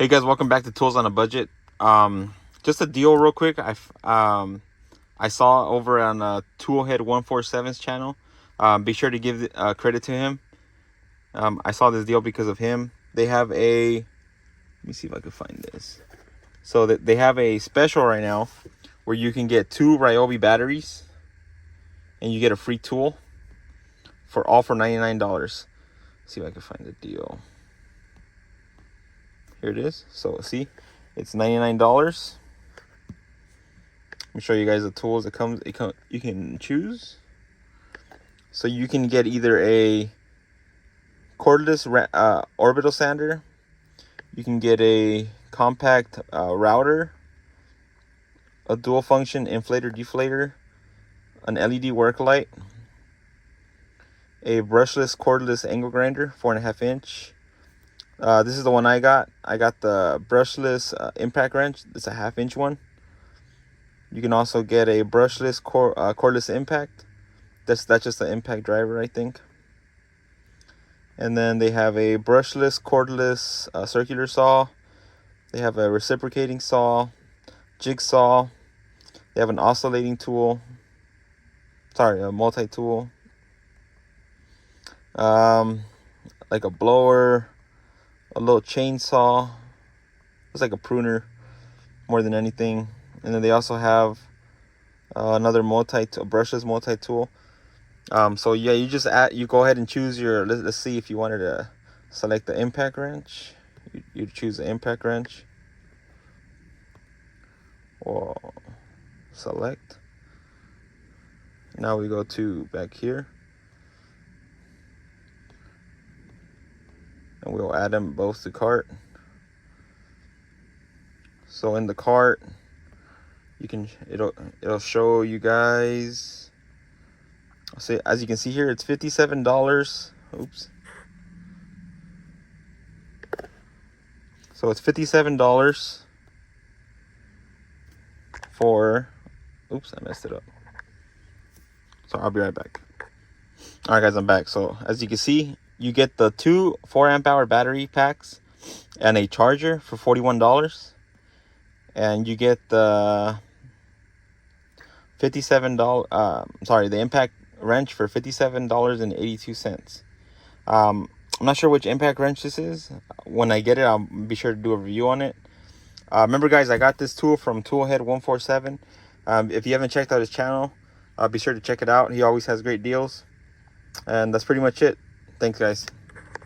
Hey guys, welcome back to Tools on a Budget. Just a deal real quick. I saw over on Toolhead 147's channel. Be sure to give credit to him. I saw this deal because of him. They have a, let me see if I can find this. So they have a special right now where you can get 2 Ryobi batteries and you get a free tool for $99. Let's see if I can find the deal. Here it is. So see, it's $99. Let me show you guys the tools that comes. You can choose. So you can get either a cordless orbital sander. You can get a compact router, a dual function inflator deflator, an LED work light, a brushless cordless angle grinder, 4.5 inch. This is the one I got. I got the brushless impact wrench. It's a 1/2 inch one. You can also get a brushless cordless impact. That's just the impact driver, I think. And then they have a brushless cordless circular saw. They have a reciprocating saw, jigsaw. They have an oscillating tool. Sorry, a multi-tool. Like a blower, a little chainsaw. It's like a pruner more than anything. And then they also have another brushless multi-tool. So yeah, you go ahead and choose your, let's see if you wanted to select the impact wrench. You choose the impact wrench. Or select. Now we go to back here. And we'll add them both to cart. So in the cart, it'll show you guys. So as you can see here, it's $57. Oops. So it's $57 for. Oops, I messed it up. So I'll be right back. All right, guys, I'm back. So as you can see, you get the 2 4-amp-hour battery packs and a charger for $41. And you get the the impact wrench for $57.82. I'm not sure which impact wrench this is. When I get it, I'll be sure to do a review on it. Remember, guys, I got this tool from Toolhead 147. If you haven't checked out his channel, be sure to check it out. He always has great deals. And that's pretty much it. Thanks, guys.